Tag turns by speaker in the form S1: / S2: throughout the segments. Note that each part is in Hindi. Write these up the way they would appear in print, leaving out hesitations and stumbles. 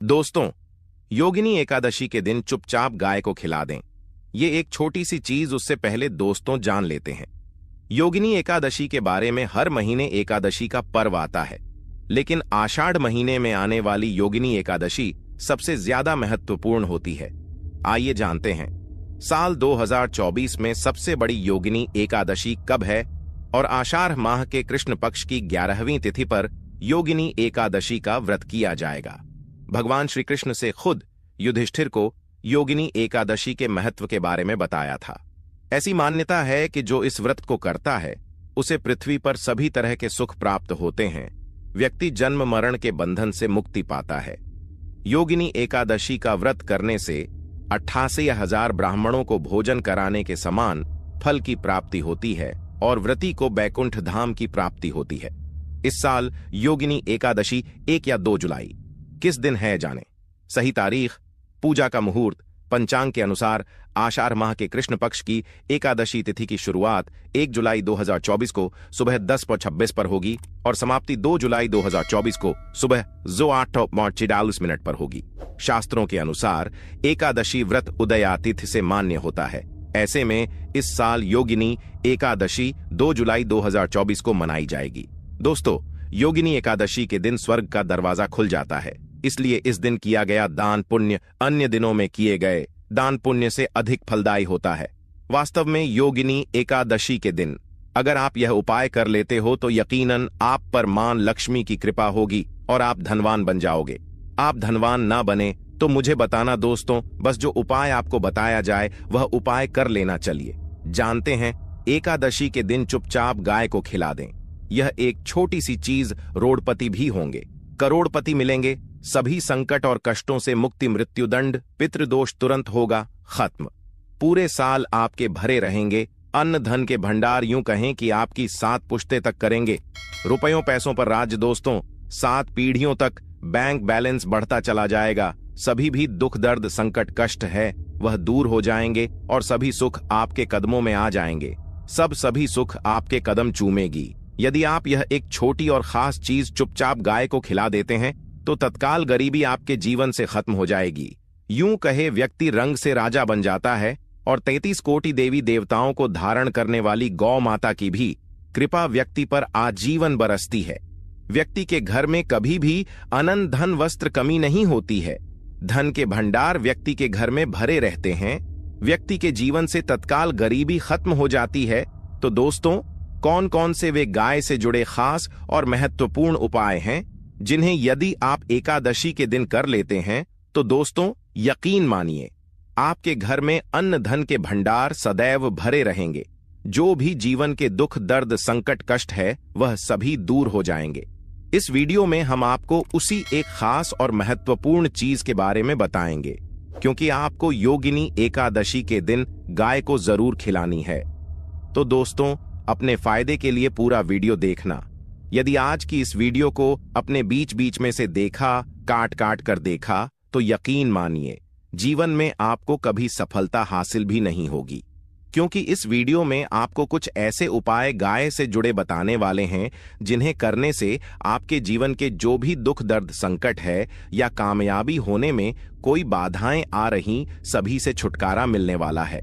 S1: दोस्तों, योगिनी एकादशी के दिन चुपचाप गाय को खिला दें। ये एक छोटी सी चीज उससे पहले दोस्तों जान लेते हैं। योगिनी एकादशी के बारे में हर महीने एकादशी का पर्व आता है, लेकिन आषाढ़ महीने में आने वाली योगिनी एकादशी सबसे ज्यादा महत्वपूर्ण होती है। आइए जानते हैं, साल 2024 में सबसे बड़ी योगिनी एकादशी कब है और आषाढ़ माह के कृष्ण पक्ष की 11वीं तिथि पर योगिनी एकादशी का व्रत किया जाएगा। भगवान श्री कृष्ण से खुद युधिष्ठिर को योगिनी एकादशी के महत्व के बारे में बताया था। ऐसी मान्यता है कि जो इस व्रत को करता है उसे पृथ्वी पर सभी तरह के सुख प्राप्त होते हैं। व्यक्ति जन्म मरण के बंधन से मुक्ति पाता है। योगिनी एकादशी का व्रत करने से 88,000 ब्राह्मणों को भोजन कराने के समान फल की प्राप्ति होती है और व्रती को बैकुंठ धाम की प्राप्ति होती है। इस साल योगिनी एकादशी 1 या 2 जुलाई किस दिन है जाने। सही तारीख, पूजा का मुहूर्त पंचांग के अनुसार आषाढ़ माह के कृष्ण पक्ष की एकादशी तिथि की शुरुआत 1 जुलाई 2024 को सुबह 10:26 पर होगी और समाप्ति 2 जुलाई 2024 को सुबह 8:42 पर होगी। शास्त्रों के अनुसार एकादशी व्रत उदया तिथि से मान्य होता है। ऐसे में इस साल योगिनी एकादशी 2 जुलाई 2024 को मनाई जाएगी। दोस्तों, योगिनी एकादशी के दिन स्वर्ग का दरवाजा खुल जाता है, इसलिए इस दिन किया गया दान पुण्य अन्य दिनों में किए गए दान पुण्य से अधिक फलदायी होता है। वास्तव में योगिनी एकादशी के दिन अगर आप यह उपाय कर लेते हो तो यकीनन आप पर मां लक्ष्मी की कृपा होगी और आप धनवान बन जाओगे। आप धनवान ना बने तो मुझे बताना दोस्तों, बस जो उपाय आपको बताया जाए वह उपाय कर लेना। चलिए जानते हैं, एकादशी के दिन चुपचाप गाय को खिला दें। यह एक छोटी सी चीज रोडपति भी होंगे, करोड़पति मिलेंगे। सभी संकट और कष्टों से मुक्ति, मृत्युदंड, पितृदोष तुरंत होगा खत्म। पूरे साल आपके भरे रहेंगे। अन्न धन के भंडार यूं कहें कि आपकी 7 पुश्ते तक करेंगे। रुपयों पैसों पर राज दोस्तों, 7 पीढ़ियों तक बैंक बैलेंस बढ़ता चला जाएगा। सभी भी दुख दर्द संकट कष्ट है वह दूर हो जाएंगे और सभी सुख आपके कदमों में आ जाएंगे। सभी सुख आपके कदम चूमेगी। यदि आप यह एक छोटी और खास चीज चुपचाप गाय को खिला देते हैं तो तत्काल गरीबी आपके जीवन से खत्म हो जाएगी। यूं कहे व्यक्ति रंग से राजा बन जाता है और 33 कोटि देवी देवताओं को धारण करने वाली गौ माता की भी कृपा व्यक्ति पर आजीवन बरसती है। व्यक्ति के घर में कभी भी अनंत धन वस्त्र कमी नहीं होती है। धन के भंडार व्यक्ति के घर में भरे रहते हैं। व्यक्ति के जीवन से तत्काल गरीबी खत्म हो जाती है। तो दोस्तों, कौन कौन से वे गाय से जुड़े खास और महत्वपूर्ण उपाय हैं जिन्हें यदि आप एकादशी के दिन कर लेते हैं तो दोस्तों यकीन मानिए आपके घर में अन्न धन के भंडार सदैव भरे रहेंगे। जो भी जीवन के दुख दर्द संकट कष्ट है वह सभी दूर हो जाएंगे। इस वीडियो में हम आपको उसी एक खास और महत्वपूर्ण चीज के बारे में बताएंगे, क्योंकि आपको योगिनी एकादशी के दिन गाय को जरूर खिलानी है। तो दोस्तों, अपने फायदे के लिए पूरा वीडियो देखना। यदि आज की इस वीडियो को अपने बीच बीच में से देखा, काट काट कर देखा, तो यकीन मानिए जीवन में आपको कभी सफलता हासिल भी नहीं होगी, क्योंकि इस वीडियो में आपको कुछ ऐसे उपाय गाय से जुड़े बताने वाले हैं जिन्हें करने से आपके जीवन के जो भी दुख दर्द संकट है या कामयाबी होने में कोई बाधाएं आ रही, सभी से छुटकारा मिलने वाला है।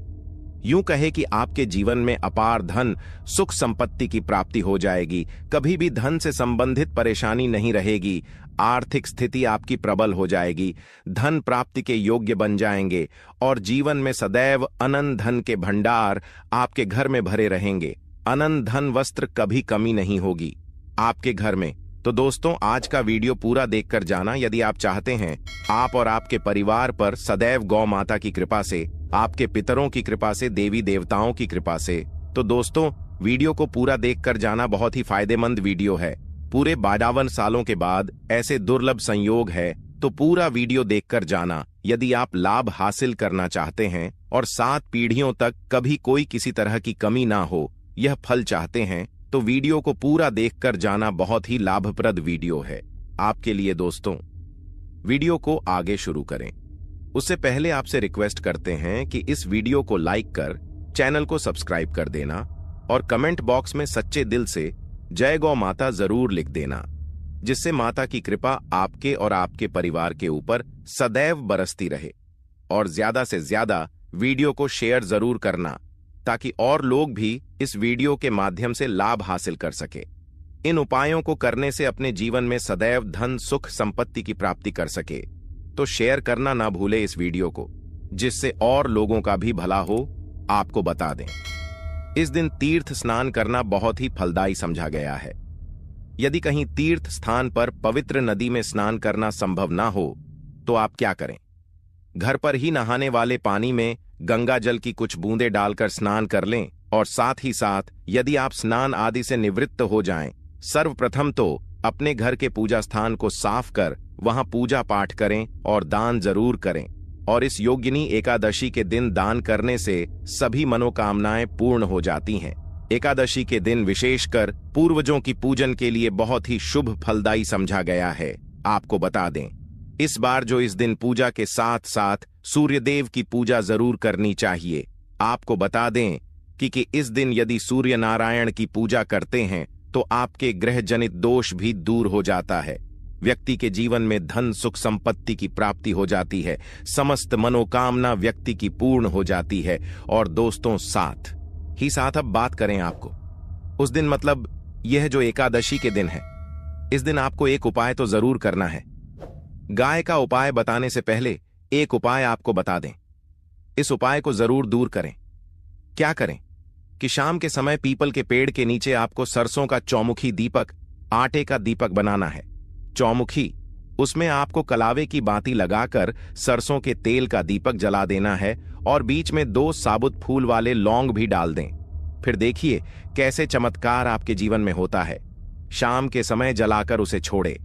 S1: यूं कहे कि आपके जीवन में अपार धन सुख संपत्ति की प्राप्ति हो जाएगी। कभी भी धन से संबंधित परेशानी नहीं रहेगी। आर्थिक स्थिति आपकी प्रबल हो जाएगी। धन प्राप्ति के योग्य बन जाएंगे और जीवन में सदैव अनंत धन के भंडार आपके घर में भरे रहेंगे। अनंत धन वस्त्र कभी कमी नहीं होगी आपके घर में। तो दोस्तों, आज का वीडियो पूरा देखकर जाना यदि आप चाहते हैं आप और आपके परिवार पर सदैव गौ माता की कृपा से, आपके पितरों की कृपा से, देवी देवताओं की कृपा से। तो दोस्तों, वीडियो को पूरा देखकर जाना। बहुत ही फायदेमंद वीडियो है। पूरे 52 सालों के बाद ऐसे दुर्लभ संयोग है, तो पूरा वीडियो देखकर जाना यदि आप लाभ हासिल करना चाहते हैं और 7 पीढ़ियों तक कभी कोई किसी तरह की कमी ना हो, यह फल चाहते हैं तो वीडियो को पूरा देखकर जाना। बहुत ही लाभप्रद वीडियो है आपके लिए। दोस्तों, वीडियो को आगे शुरू करें उससे पहले आपसे रिक्वेस्ट करते हैं कि इस वीडियो को लाइक कर चैनल को सब्सक्राइब कर देना और कमेंट बॉक्स में सच्चे दिल से जय गौ माता जरूर लिख देना। जिससे माता की कृपा आपके और आपके परिवार के ऊपर सदैव बरसती रहे। और ज्यादा से ज्यादा वीडियो को शेयर जरूर करना, ताकि और लोग भी इस वीडियो के माध्यम से लाभ हासिल कर सके। इन उपायों को करने से अपने जीवन में सदैव धन सुख संपत्ति की प्राप्ति कर सके। तो शेयर करना ना भूले इस वीडियो को, जिससे और लोगों का भी भला हो। आपको बता दें, इस दिन तीर्थ स्नान करना बहुत ही फलदायी समझा गया है। यदि कहीं तीर्थ स्थान पर पवित्र नदी में स्नान करना संभव ना हो तो आप क्या करें? घर पर ही नहाने वाले पानी में गंगा जल की कुछ बूंदें डालकर स्नान कर लें। और साथ ही साथ यदि आप स्नान आदि से निवृत्त हो जाएं, सर्वप्रथम तो अपने घर के पूजा स्थान को साफ कर वहां पूजा पाठ करें और दान जरूर करें। और इस योगिनी एकादशी के दिन दान करने से सभी मनोकामनाएं पूर्ण हो जाती हैं। एकादशी के दिन विशेषकर पूर्वजों की पूजन के लिए बहुत ही शुभ फलदायी समझा गया है। आपको बता दें, इस बार जो इस दिन पूजा के साथ साथ सूर्यदेव की पूजा जरूर करनी चाहिए। आपको बता दें कि इस दिन यदि सूर्य नारायण की पूजा करते हैं तो आपके ग्रह जनित दोष भी दूर हो जाता है। व्यक्ति के जीवन में धन सुख संपत्ति की प्राप्ति हो जाती है। समस्त मनोकामना व्यक्ति की पूर्ण हो जाती है। और दोस्तों, साथ ही साथ अब बात करें आपको उस दिन, मतलब यह जो एकादशी के दिन है, इस दिन आपको एक उपाय तो जरूर करना है। गाय का उपाय बताने से पहले एक उपाय आपको बता दें। इस उपाय को जरूर दूर करें। क्या करें कि शाम के समय पीपल के पेड़ के नीचे आपको सरसों का चौमुखी दीपक, आटे का दीपक बनाना है। चौमुखी, उसमें आपको कलावे की बाती लगाकर सरसों के तेल का दीपक जला देना है और बीच में 2 साबुत फूल वाले लौंग भी डाल दें। फिर देखिए कैसे चमत्कार आपके जीवन में होता है। शाम के समय जलाकर उसे छोड़े,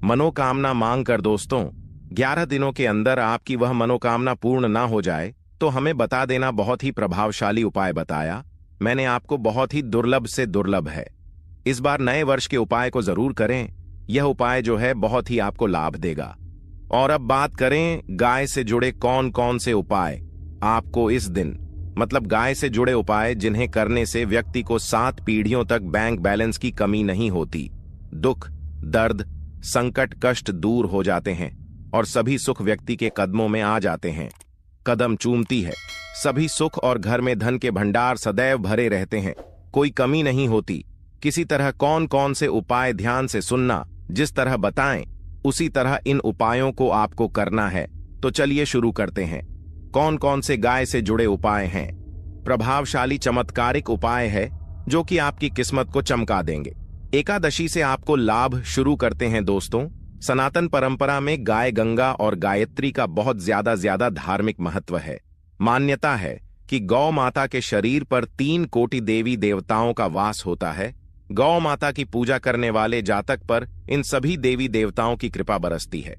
S1: मनोकामना मांग कर। दोस्तों, 11 दिनों के अंदर आपकी वह मनोकामना पूर्ण ना हो जाए तो हमें बता देना। बहुत ही प्रभावशाली उपाय बताया मैंने आपको, बहुत ही दुर्लभ से दुर्लभ है। इस बार नए वर्ष के उपाय को जरूर करें। यह उपाय जो है बहुत ही आपको लाभ देगा। और अब बात करें गाय से जुड़े कौन कौन से उपाय आपको इस दिन, मतलब गाय से जुड़े उपाय जिन्हें करने से व्यक्ति को 7 पीढ़ियों तक बैंक बैलेंस की कमी नहीं होती, दुख दर्द संकट कष्ट दूर हो जाते हैं और सभी सुख व्यक्ति के कदमों में आ जाते हैं। कदम चूमती है सभी सुख और घर में धन के भंडार सदैव भरे रहते हैं, कोई कमी नहीं होती। किसी तरह कौन कौन से उपाय ध्यान से सुनना, जिस तरह बताएं उसी तरह इन उपायों को आपको करना है। तो चलिए शुरू करते हैं। कौन कौन से गाय से जुड़े उपाय हैं? प्रभावशाली चमत्कारिक उपाय है जो कि आपकी किस्मत को चमका देंगे। एकादशी से आपको लाभ शुरू करते हैं। दोस्तों, सनातन परंपरा में गाय गंगा और गायत्री का बहुत ज्यादा धार्मिक महत्व है। मान्यता है कि गौ माता के शरीर पर 3 कोटि देवी देवताओं का वास होता है। गौ माता की पूजा करने वाले जातक पर इन सभी देवी देवताओं की कृपा बरसती है।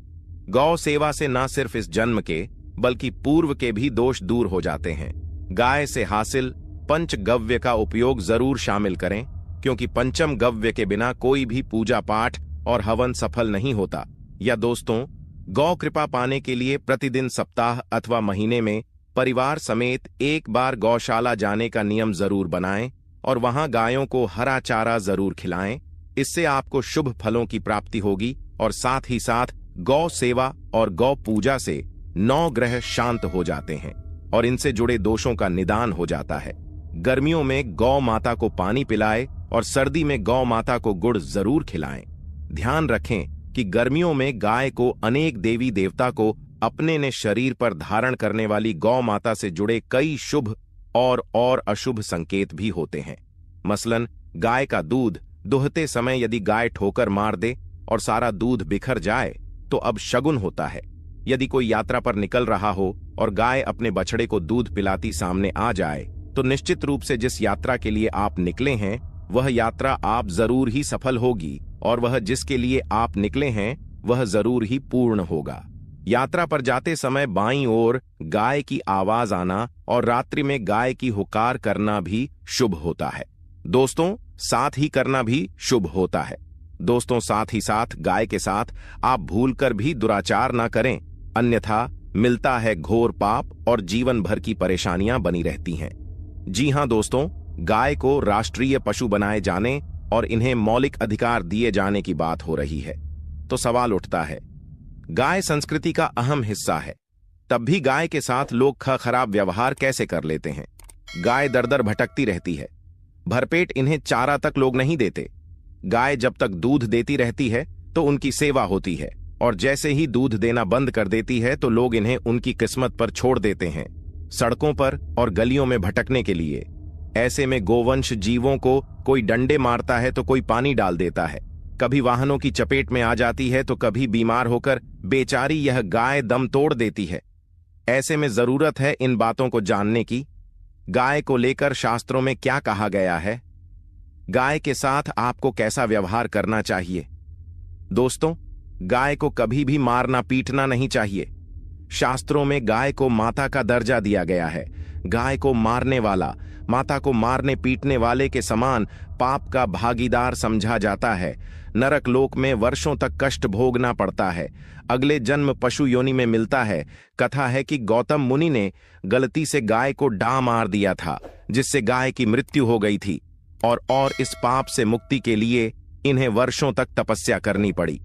S1: गौ सेवा से न सिर्फ इस जन्म के बल्कि पूर्व के भी दोष दूर हो जाते हैं। गाय से हासिल पंचगव्य का उपयोग जरूर शामिल करें, क्योंकि पंचम गव्य के बिना कोई भी पूजा पाठ और हवन सफल नहीं होता। या दोस्तों, गौ कृपा पाने के लिए प्रतिदिन सप्ताह अथवा महीने में परिवार समेत एक बार गौशाला जाने का नियम जरूर बनाएं और वहां गायों को हरा चारा जरूर खिलाएं। इससे आपको शुभ फलों की प्राप्ति होगी और साथ ही साथ गौ सेवा और गौ पूजा से 9 ग्रह शांत हो जाते हैं और इनसे जुड़े दोषों का निदान हो जाता है। गर्मियों में गौ माता को पानी पिलाएं और सर्दी में गौ माता को गुड़ जरूर खिलाएं। ध्यान रखें कि गर्मियों में गाय को अनेक देवी देवता को अपने ने शरीर पर धारण करने वाली गौ माता से जुड़े कई शुभ और अशुभ संकेत भी होते हैं। मसलन, गाय का दूध दुहते समय यदि गाय ठोकर मार दे और सारा दूध बिखर जाए तो अब शगुन होता है। यदि कोई यात्रा पर निकल रहा हो और गाय अपने बछड़े को दूध पिलाती सामने आ जाए तो निश्चित रूप से जिस यात्रा के लिए आप निकले हैं वह यात्रा आप जरूर ही सफल होगी और वह जिसके लिए आप निकले हैं वह जरूर ही पूर्ण होगा। यात्रा पर जाते समय बाईं ओर गाय की आवाज आना और रात्रि में गाय की हुकार करना भी शुभ होता है। दोस्तों, साथ ही करना भी शुभ होता है। दोस्तों, साथ ही साथ गाय के साथ आप भूलकर भी दुराचार ना करें, अन्यथा मिलता है घोर पाप और जीवन भर की परेशानियां बनी रहती हैं। जी हां दोस्तों, गाय को राष्ट्रीय पशु बनाए जाने और इन्हें मौलिक अधिकार दिए जाने की बात हो रही है। तो सवाल उठता है। गाय संस्कृति का अहम हिस्सा है, तब भी गाय के साथ लोग खराब व्यवहार कैसे कर लेते हैं। गाय दर दर भटकती रहती है, भरपेट इन्हें चारा तक लोग नहीं देते। गाय जब तक दूध देती रहती है तो उनकी सेवा होती है, और जैसे ही दूध देना बंद कर देती है तो लोग इन्हें उनकी किस्मत पर छोड़ देते हैं, सड़कों पर और गलियों में भटकने के लिए। ऐसे में गोवंश जीवों को कोई डंडे मारता है तो कोई पानी डाल देता है, कभी वाहनों की चपेट में आ जाती है तो कभी बीमार होकर बेचारी यह गाय दम तोड़ देती है। ऐसे में जरूरत है इन बातों को जानने की। गाय को लेकर शास्त्रों में क्या कहा गया है, गाय के साथ आपको कैसा व्यवहार करना चाहिए। दोस्तों, गाय को कभी भी मारना पीटना नहीं चाहिए। शास्त्रों में गाय को माता का दर्जा दिया गया है। गाय को मारने वाला माता को मारने पीटने वाले के समान पाप का भागीदार समझा जाता है। नरक लोक में वर्षों तक कष्ट भोगना पड़ता है, अगले जन्म पशु योनि में मिलता है। कथा है कि गौतम मुनि ने गलती से गाय को डा मार दिया था, जिससे गाय की मृत्यु हो गई थी, और इस पाप से मुक्ति के लिए इन्हें वर्षों तक तपस्या करनी पड़ी।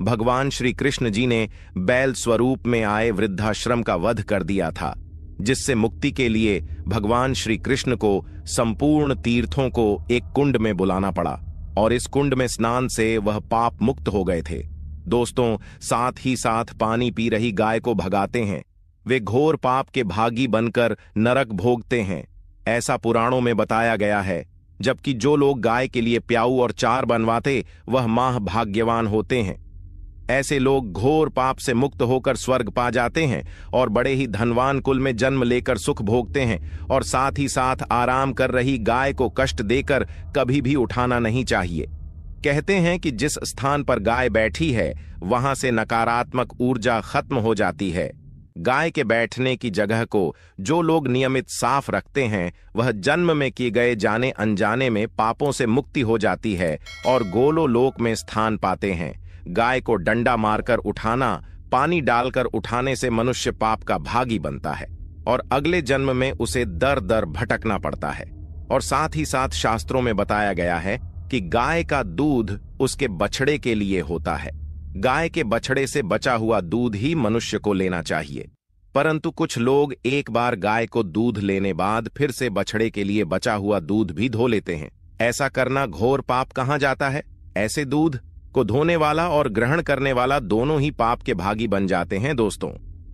S1: भगवान श्री कृष्ण जी ने बैल स्वरूप में आए वृद्धाश्रम का वध कर दिया था, जिससे मुक्ति के लिए भगवान श्री कृष्ण को संपूर्ण तीर्थों को एक कुंड में बुलाना पड़ा, और इस कुंड में स्नान से वह पाप मुक्त हो गए थे। दोस्तों, साथ ही साथ पानी पी रही गाय को भगाते हैं। वे घोर पाप के भागी बनकर नरक भोगते हैं, ऐसा पुराणों में बताया गया है। जबकि जो लोग गाय के लिए प्याऊ और चार बनवाते वह माह भाग्यवान होते हैं। ऐसे लोग घोर पाप से मुक्त होकर स्वर्ग पा जाते हैं और बड़े ही धनवान कुल में जन्म लेकर सुख भोगते हैं। और साथ ही साथ आराम कर रही गाय को कष्ट देकर कभी भी उठाना नहीं चाहिए। कहते हैं कि जिस स्थान पर गाय बैठी है वहां से नकारात्मक ऊर्जा खत्म हो जाती है। गाय के बैठने की जगह को जो लोग नियमित साफ रखते हैं वह जन्म में किए गए जाने अनजाने में पापों से मुक्ति हो जाती है और गोलो लोक में स्थान पाते हैं। गाय को डंडा मारकर उठाना, पानी डालकर उठाने से मनुष्य पाप का भागी बनता है और अगले जन्म में उसे दर दर भटकना पड़ता है। और साथ ही साथ शास्त्रों में बताया गया है कि गाय का दूध उसके बछड़े के लिए होता है। गाय के बछड़े से बचा हुआ दूध ही मनुष्य को लेना चाहिए। परंतु कुछ लोग एक बार गाय को दूध लेने बाद फिर से बछड़े के लिए बचा हुआ दूध भी धो लेते हैं। ऐसा करना घोर पाप कहाँ जाता है। ऐसे दूध को धोने वाला और ग्रहण करने वाला दोनों ही पाप के भागी बन जाते हैं। दोस्तों,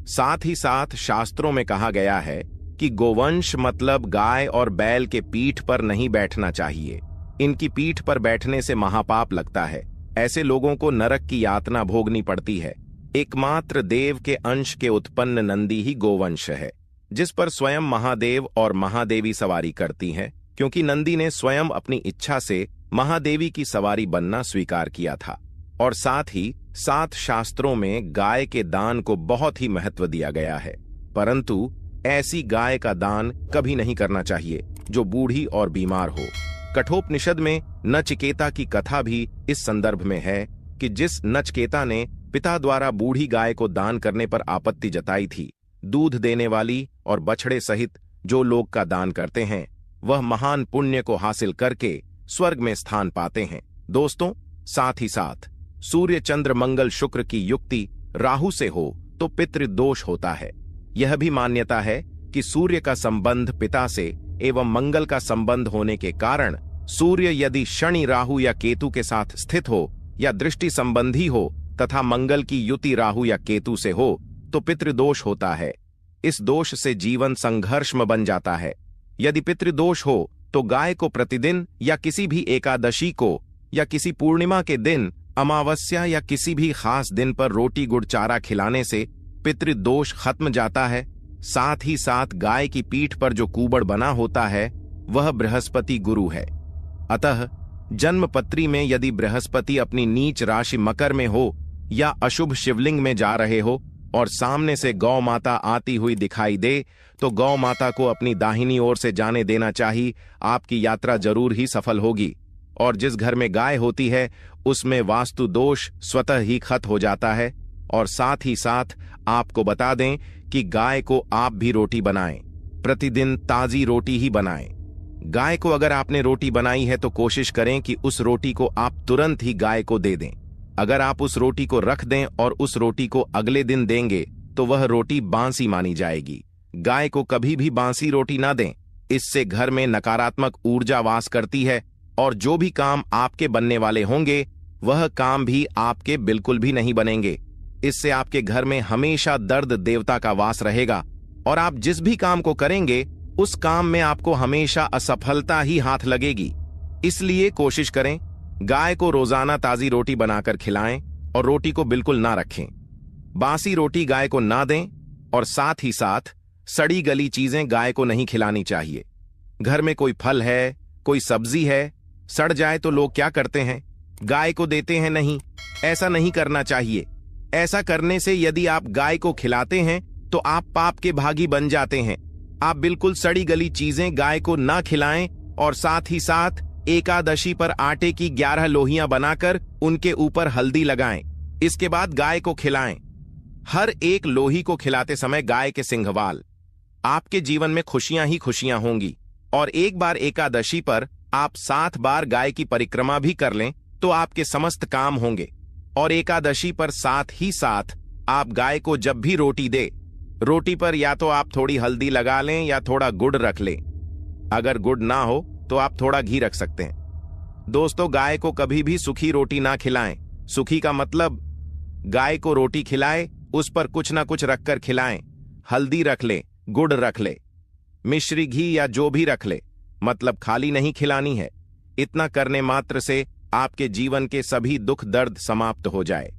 S1: साथ ही साथ शास्त्रों में कहा गया है कि गोवंश मतलब गाय और बैल के पीठ पर नहीं बैठना चाहिए। इनकी पीठ पर बैठने से महापाप लगता है। ऐसे लोगों को नरक की यातना भोगनी पड़ती है। एकमात्र देव के अंश के उत्पन्न नंदी ही गोवंश है, जिस पर स्वयं महादेव और महादेवी सवारी करती हैं, क्योंकि नंदी ने स्वयं अपनी इच्छा से महादेवी की सवारी बनना स्वीकार किया था। और साथ ही साथ शास्त्रों में गाय के दान को बहुत ही महत्व दिया गया है। परंतु ऐसी गाय का दान कभी नहीं करना चाहिए जो बूढ़ी और बीमार हो। कठोपनिषद में नचिकेता की कथा भी इस संदर्भ में है कि जिस नचिकेता ने पिता द्वारा बूढ़ी गाय को दान करने पर आपत्ति जताई थी, दूध देने वाली और बछड़े सहित जो लोग का दान करते हैं वह महान पुण्य को हासिल करके स्वर्ग में स्थान पाते हैं। दोस्तों, साथ ही साथ सूर्य चंद्र मंगल शुक्र की युक्ति राहु से हो तो पितृदोष होता है। यह भी मान्यता है कि सूर्य का संबंध पिता से एवं मंगल का संबंध होने के कारण सूर्य यदि शनि राहु या केतु के साथ स्थित हो या दृष्टि संबंधी हो तथा मंगल की युति राहु या केतु से हो तो पितृदोष होता है। इस दोष से जीवन संघर्षमय बन जाता है। यदि पितृदोष हो तो गाय को प्रतिदिन या किसी भी एकादशी को या किसी पूर्णिमा के दिन, अमावस्या या किसी भी खास दिन पर रोटी गुड़ चारा खिलाने से पितृदोष खत्म जाता है। साथ ही साथ गाय की पीठ पर जो कूबड़ बना होता है वह बृहस्पति गुरु है। अतः जन्मपत्री में यदि बृहस्पति अपनी नीच राशि मकर में हो या अशुभ शिवलिंग में जा रहे हो और सामने से गौ माता आती हुई दिखाई दे तो गौ माता को अपनी दाहिनी ओर से जाने देना चाहिए। आपकी यात्रा जरूर ही सफल होगी। और जिस घर में गाय होती है उसमें वास्तु दोष स्वतः ही खत्म हो जाता है। और साथ ही साथ आपको बता दें कि गाय को आप भी रोटी बनाएं, प्रतिदिन ताजी रोटी ही बनाएं। गाय को अगर आपने रोटी बनाई है तो कोशिश करें कि उस रोटी को आप तुरंत ही गाय को दे दें। अगर आप उस रोटी को रख दें और उस रोटी को अगले दिन देंगे तो वह रोटी बासी मानी जाएगी। गाय को कभी भी बासी रोटी ना दें, इससे घर में नकारात्मक ऊर्जा वास करती है और जो भी काम आपके बनने वाले होंगे वह काम भी आपके बिल्कुल भी नहीं बनेंगे। इससे आपके घर में हमेशा दर्द देवता का वास रहेगा और आप जिस भी काम को करेंगे उस काम में आपको हमेशा असफलता ही हाथ लगेगी। इसलिए कोशिश करें गाय को रोजाना ताजी रोटी बनाकर खिलाएं और रोटी को बिल्कुल ना रखें। बासी रोटी गाय को ना दें और साथ ही साथ सड़ी गली चीजें गाय को नहीं खिलानी चाहिए। घर में कोई फल है, कोई सब्जी है, सड़ जाए तो लोग क्या करते हैं, गाय को देते हैं। नहीं, ऐसा नहीं करना चाहिए। ऐसा करने से यदि आप गाय को खिलाते हैं तो आप पाप के भागी बन जाते हैं। आप बिल्कुल सड़ी गली चीजें गाय को ना खिलाएं और साथ ही साथ एकादशी पर आटे की 11 लोहियां बनाकर उनके ऊपर हल्दी लगाएं। इसके बाद गाय को खिलाएं। हर एक लोही को खिलाते समय गाय के सिंघवाल। आपके जीवन में खुशियां ही खुशियां होंगी। और एक बार एकादशी पर आप 7 बार गाय की परिक्रमा भी कर लें तो आपके समस्त काम होंगे। और एकादशी पर साथ ही साथ आप गाय को जब भी रोटी दे, रोटी पर या तो आप थोड़ी हल्दी लगा लें या थोड़ा गुड़ रख लें। अगर गुड़ ना हो तो आप थोड़ा घी रख सकते हैं। दोस्तों, गाय को कभी भी सूखी रोटी ना खिलाएं। सूखी का मतलब गाय को रोटी खिलाए, उस पर कुछ ना कुछ रखकर खिलाएं। हल्दी रख ले, गुड़ रख ले, मिश्री घी या जो भी रख ले, मतलब खाली नहीं खिलानी है। इतना करने मात्र से आपके जीवन के सभी दुख दर्द समाप्त हो जाए।